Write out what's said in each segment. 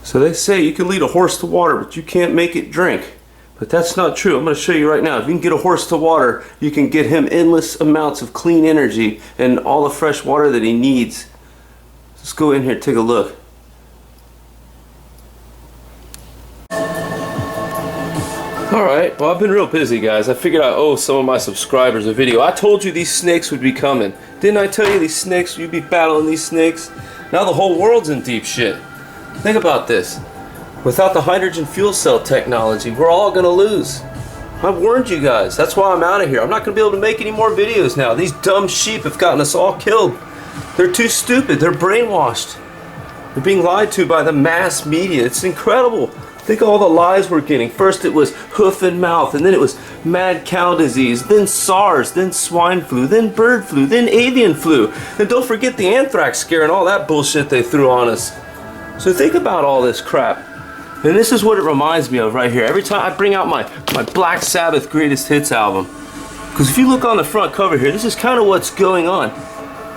So they say you can lead a horse to water, but you can't make it drink. But that's not true. I'm going to show you right now. If you can get a horse to water, you can get him endless amounts of clean energy and all the fresh water that he needs. Let's go in here and take a look. Alright, well, I've been real busy, guys. I figured I owe some of my subscribers a video. I told you these snakes would be coming. Didn't I tell you these snakes, you'd be battling these snakes? Now the whole world's in deep shit. Think about this. Without the hydrogen fuel cell technology, we're all gonna lose. I warned you guys. That's why I'm out of here. I'm not gonna be able to make any more videos now. These dumb sheep have gotten us all killed. They're too stupid. They're brainwashed. They're being lied to by the mass media. It's incredible. Think of all the lies we're getting. First it was hoof and mouth, and then it was mad cow disease, then SARS, then swine flu, then bird flu, then avian flu. And don't forget the anthrax scare and all that bullshit they threw on us. So think about all this crap. And this is what it reminds me of right here. Every time I bring out my Black Sabbath Greatest Hits album. Because if you look on the front cover here, this is kind of what's going on.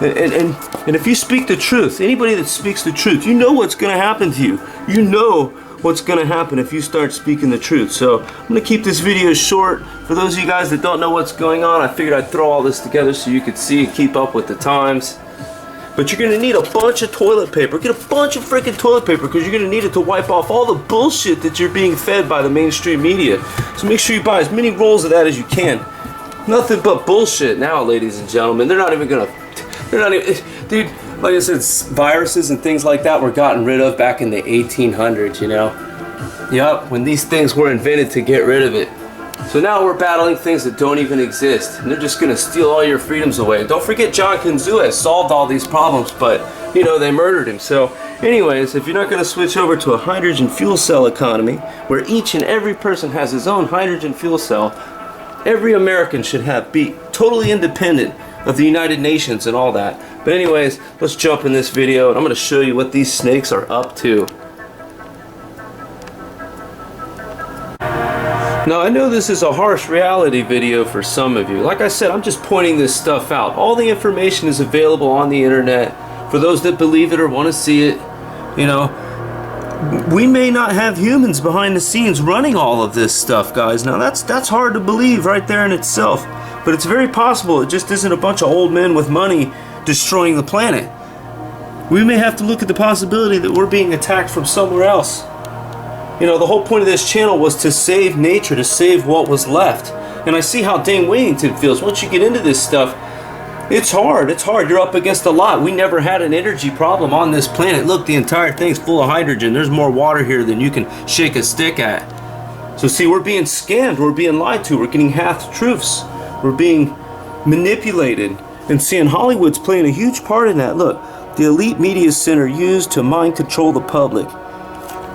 And if you speak the truth, anybody that speaks the truth, you know what's going to happen to you. You know what's going to happen if you start speaking the truth. So I'm going to keep this video short. For those of you guys that don't know what's going on, I figured I'd throw all this together so you could see and keep up with the times. But you're going to need a bunch of toilet paper. Get a bunch of freaking toilet paper because you're going to need it to wipe off all the bullshit that you're being fed by the mainstream media. So make sure you buy as many rolls of that as you can. Nothing but bullshit now, ladies and gentlemen. They're not even going to... Dude, like I said, viruses and things like that were gotten rid of back in the 1800s, you know? Yup, when these things were invented to get rid of it. So now we're battling things that don't even exist. And they're just going to steal all your freedoms away. And don't forget John Kinzu has solved all these problems, but, you know, they murdered him. So, anyways, if you're not going to switch over to a hydrogen fuel cell economy, where each and every person has his own hydrogen fuel cell, every American should be totally independent of the United Nations and all that. But anyways, let's jump in this video and I'm going to show you what these snakes are up to. Now I know this is a harsh reality video for some of you. Like I said, I'm just pointing this stuff out. All the information is available on the internet for those that believe it or want to see it. You know, we may not have humans behind the scenes running all of this stuff, guys. Now that's hard to believe right there in itself. But it's very possible it just isn't a bunch of old men with money destroying the planet. We may have to look at the possibility that we're being attacked from somewhere else. You know, the whole point of this channel was to save nature, to save what was left. And I see how Dane Wayington feels. Once you get into this stuff, it's hard. It's hard. You're up against a lot. We never had an energy problem on this planet. Look, the entire thing's full of hydrogen. There's more water here than you can shake a stick at. So see, we're being scammed. We're being lied to. We're getting half-truths. We're being manipulated. And seeing Hollywood's playing a huge part in that. Look, the elite media center used to mind control the public.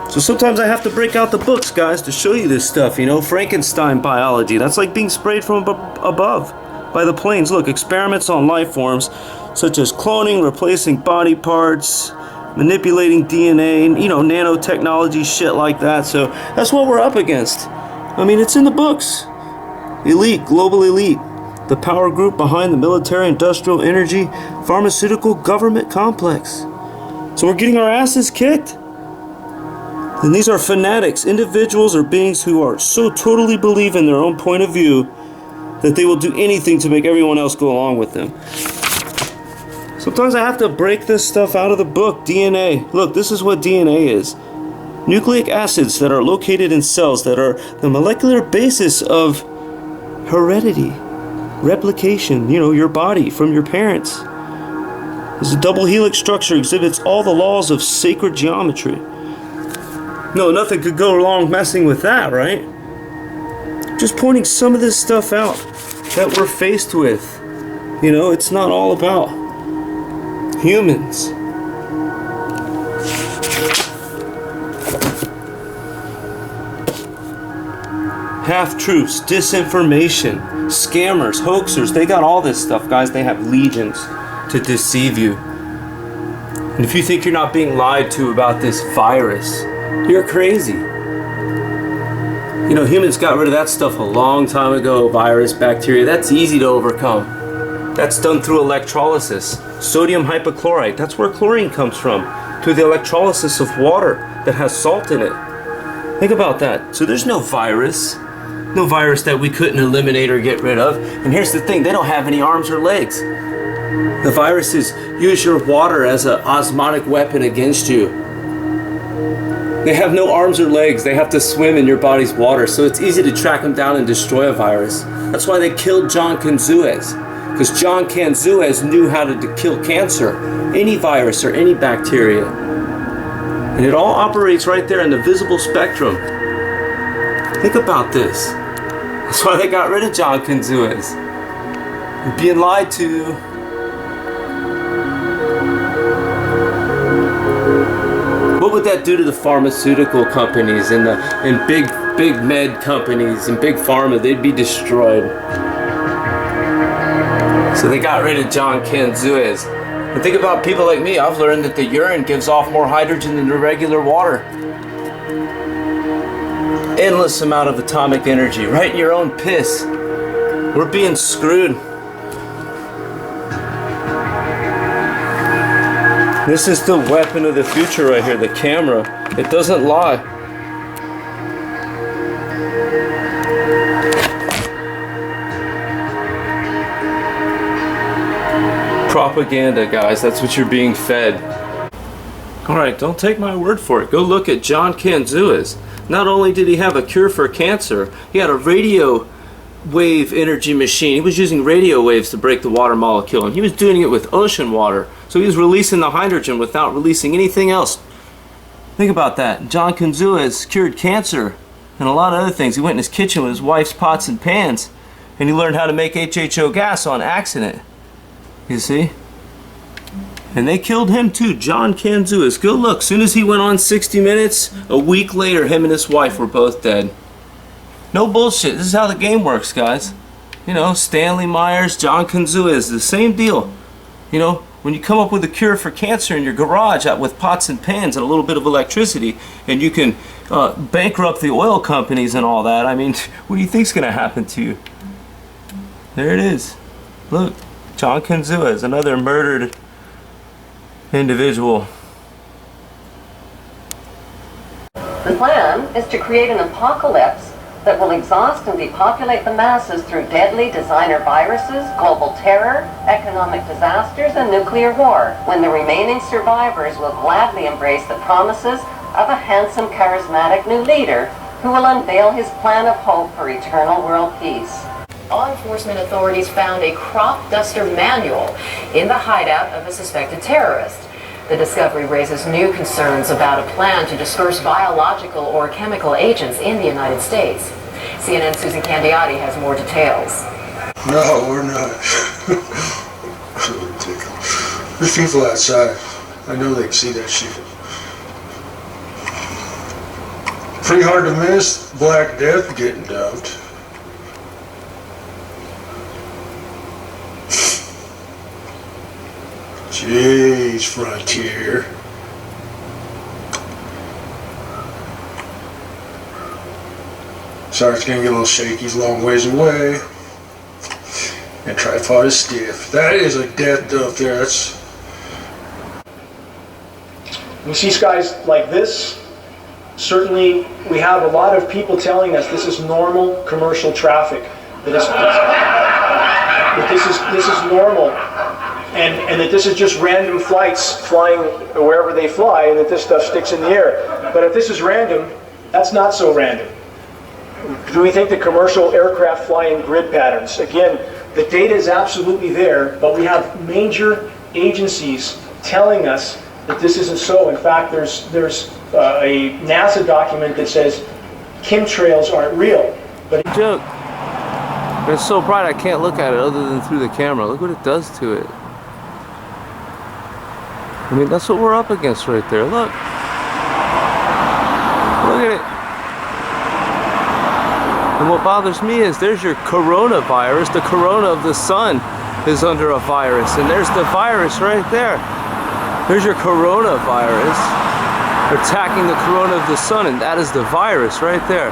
So sometimes I have to break out the books, guys, to show you this stuff, you know, Frankenstein biology. That's like being sprayed from above by the planes. Look, experiments on life forms such as cloning, replacing body parts, manipulating DNA, you know, nanotechnology, shit like that. So that's what we're up against. I mean, it's in the books. Elite, global elite, the power group behind the military, industrial, energy, pharmaceutical, government complex. So we're getting our asses kicked. And these are fanatics, individuals or beings who are so totally believe in their own point of view that they will do anything to make everyone else go along with them. Sometimes I have to break this stuff out of the book. DNA. Look, this is what DNA is. Nucleic acids that are located in cells that are the molecular basis of heredity, replication, you know, your body from your parents. This double helix structure exhibits all the laws of sacred geometry. No, nothing could go wrong messing with that, right? Just pointing some of this stuff out that we're faced with. You know, it's not all about humans. Half-truths, disinformation, scammers, hoaxers, they got all this stuff, guys. They have legions to deceive you. And if you think you're not being lied to about this virus, you're crazy. You know, humans got rid of that stuff a long time ago. Virus, bacteria, that's easy to overcome. That's done through electrolysis. Sodium hypochlorite, that's where chlorine comes from. through the electrolysis of water that has salt in it. Think about that. So there's no virus that we couldn't eliminate or get rid of. And here's the thing, they don't have any arms or legs. The viruses use your water as an osmotic weapon against you. They have no arms or legs. They have to swim in your body's water, so it's easy to track them down and destroy a virus. That's why they killed John Canzuez, because John Canzuez knew how to kill cancer, any virus or any bacteria. And it all operates right there in the visible spectrum. Think about this. That's why they got rid of John Canzuez. You're being lied to. What would that do to the pharmaceutical companies and big med companies and big pharma? They'd be destroyed. So they got rid of John Canzuez. And think about people like me. I've learned that the urine gives off more hydrogen than the regular water. Endless amount of atomic energy, right in your own piss. We're being screwed. This is the weapon of the future right here, the camera. It doesn't lie. Propaganda, guys, that's what you're being fed. Alright, don't take my word for it. Go look at John Canzuez. Not only did he have a cure for cancer, he had a radio wave energy machine. He was using radio waves to break the water molecule, and he was doing it with ocean water. So he was releasing the hydrogen without releasing anything else. Think about that. John Canzuez cured cancer and a lot of other things. He went in his kitchen with his wife's pots and pans, and he learned how to make HHO gas on accident. You see? And they killed him too, John Canzuez. Go look. Soon as he went on 60 Minutes, a week later, him and his wife were both dead. No bullshit. This is how the game works, guys. You know, Stanley Myers, John Canzuez, the same deal. You know, when you come up with a cure for cancer in your garage out with pots and pans and a little bit of electricity, and you can bankrupt the oil companies and all that, I mean, what do you think's going to happen to you? There it is. Look, John Canzuez, another murdered individual. The plan is to create an apocalypse that will exhaust and depopulate the masses through deadly designer viruses, global terror, economic disasters, and nuclear war, when the remaining survivors will gladly embrace the promises of a handsome, charismatic new leader who will unveil his plan of hope for eternal world peace. Law enforcement authorities found a crop duster manual in the hideout of a suspected terrorist. The discovery raises new concerns about a plan to disperse biological or chemical agents in the United States. CNN's Susan Candiotti has more details. No, we're not. There's people outside. I know they can see that shit. Pretty hard to miss. Black Death getting dumped. Jeez, Frontier. Sorry, it's gonna get a little shaky. He's a long ways away. And tripod is stiff. That is a death dump there. That's. We see skies like this. Certainly, we have a lot of people telling us this is normal commercial traffic. That this is normal, and that this is just random flights flying wherever they fly, and that this stuff sticks in the air. But if this is random, that's not so random. Do we think that commercial aircraft fly in grid patterns? Again, the data is absolutely there, but we have major agencies telling us that this isn't so. In fact, there's a NASA document that says chemtrails aren't real. But joke. It's so bright I can't look at it other than through the camera. Look what it does to it. I mean, that's what we're up against right there. Look. Look at it. And what bothers me is there's your coronavirus. The corona of the sun is under a virus. And there's the virus right there. There's your coronavirus attacking the corona of the sun, and that is the virus right there.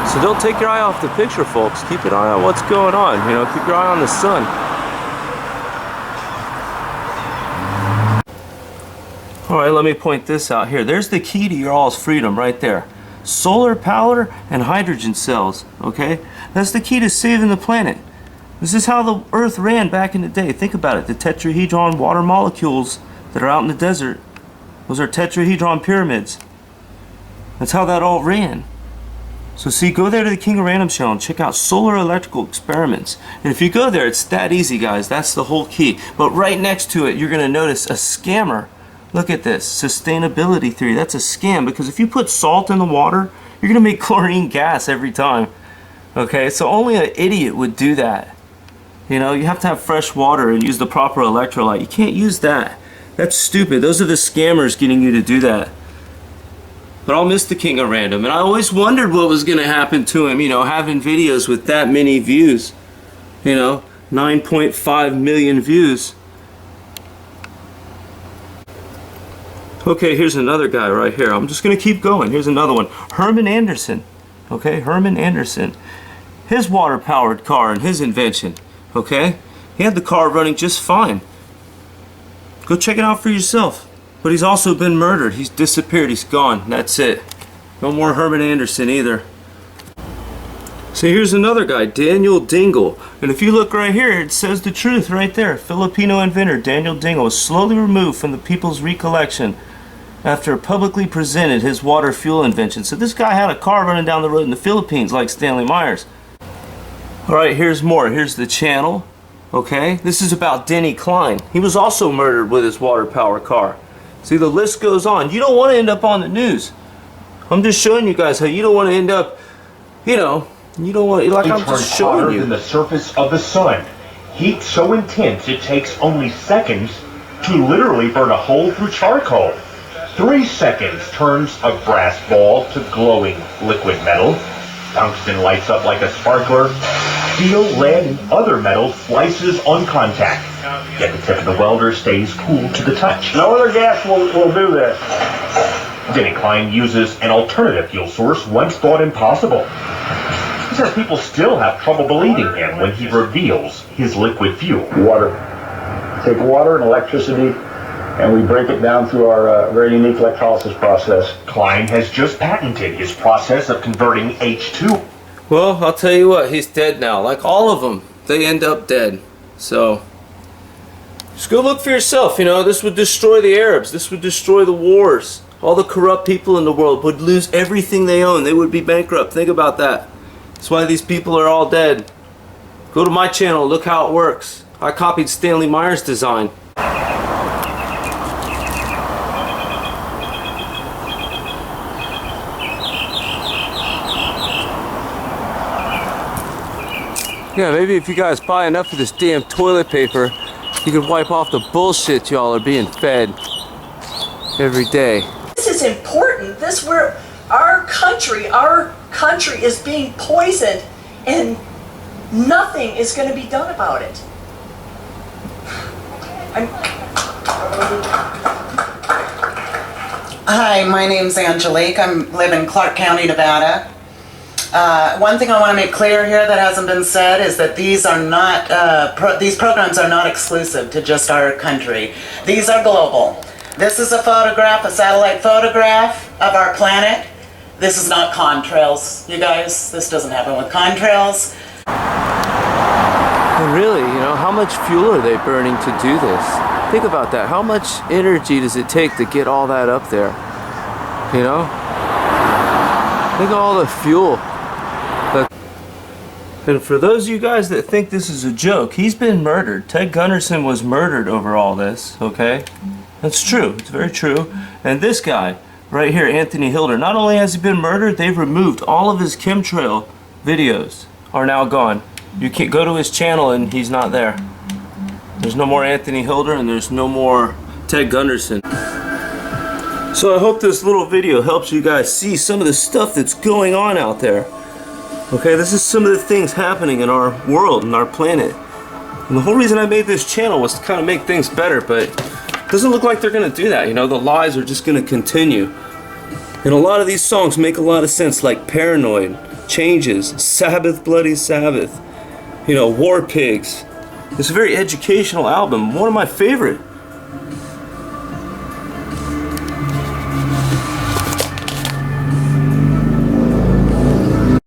So don't take your eye off the picture, folks. Keep an eye on what's going on. You know, keep your eye on the sun. Alright, let me point this out here. There's the key to your all's freedom right there. Solar power and hydrogen cells, okay? That's the key to saving the planet. This is how the Earth ran back in the day. Think about it. The tetrahedron water molecules that are out in the desert, those are tetrahedron pyramids. That's how that all ran. So see, go there to the King of Random channel and check out solar electrical experiments. And if you go there, it's that easy, guys. That's the whole key. But right next to it, you're going to notice a scammer. Look at this, sustainability theory. That's a scam, because if you put salt in the water, you're going to make chlorine gas every time. Okay, so only an idiot would do that. You know, you have to have fresh water and use the proper electrolyte. You can't use that. That's stupid. Those are the scammers getting you to do that. But I'll miss the King of Random, and I always wondered what was going to happen to him, you know, having videos with that many views. You know, 9.5 million views. Okay, here's another guy right here. I'm just going to keep going. Here's another one. Herman Anderson. Okay, Herman Anderson. His water-powered car and his invention. Okay? He had the car running just fine. Go check it out for yourself. But he's also been murdered. He's disappeared. He's gone. That's it. No more Herman Anderson either. So here's another guy, Daniel Dingle. And if you look right here, it says the truth right there. Filipino inventor Daniel Dingle was slowly removed from the people's recollection after publicly presented his water fuel invention. So this guy had a car running down the road in the Philippines like Stanley Myers. Alright, here's more. Here's the channel. Okay, this is about Denny Klein. He was also murdered with his water power car. See, the list goes on. You don't want to end up on the news. I'm just showing you guys how you don't want to end up, you know, you don't want, like I'm just showing you. Than the surface of the sun. Heat so intense it takes only seconds to literally burn a hole through charcoal. 3 seconds turns a brass ball to glowing liquid metal. Tungsten lights up like a sparkler. Steel, lead, and other metals slices on contact. Yet the tip of the welder stays cool to the touch. No other gas will do this. Denny Klein uses an alternative fuel source once thought impossible. He says people still have trouble believing him when he reveals his liquid fuel. Water. Take water and electricity, and we break it down through our very unique electrolysis process. Klein has just patented his process of converting H2. Well, I'll tell you what, he's dead now. Like all of them, they end up dead. So, just go look for yourself, you know. This would destroy the Arabs. This would destroy the wars. All the corrupt people in the world would lose everything they own. They would be bankrupt. Think about that. That's why these people are all dead. Go to my channel, look how it works. I copied Stanley Myers' design. Yeah, maybe if you guys buy enough of this damn toilet paper, you could wipe off the bullshit y'all are being fed every day. This is important. This where our country is being poisoned, and nothing is going to be done about it. Hi, my name's Angelique. I live in Clark County, Nevada. One thing I want to make clear here that hasn't been said is that these are not these programs are not exclusive to just our country. These are global. This is a photograph, a satellite photograph of our planet. This is not contrails, you guys. This doesn't happen with contrails. And really, you know, how much fuel are they burning to do this? Think about that. How much energy does it take to get all that up there? You know? Think of all the fuel. And for those of you guys that think this is a joke, he's been murdered. Ted Gunderson was murdered over all this, okay? That's true. It's very true. And this guy right here, Anthony Hilder, not only has he been murdered, they've removed all of his chemtrail videos are now gone. You can go to his channel and he's not there. There's no more Anthony Hilder and there's no more Ted Gunderson. So I hope this little video helps you guys see some of the stuff that's going on out there. Okay, this is some of the things happening in our world and our planet. And the whole reason I made this channel was to kind of make things better, but it doesn't look like they're going to do that. You know, the lies are just going to continue. And a lot of these songs make a lot of sense, like Paranoid, Changes, Sabbath, Bloody Sabbath, you know, War Pigs. It's a very educational album, one of my favorite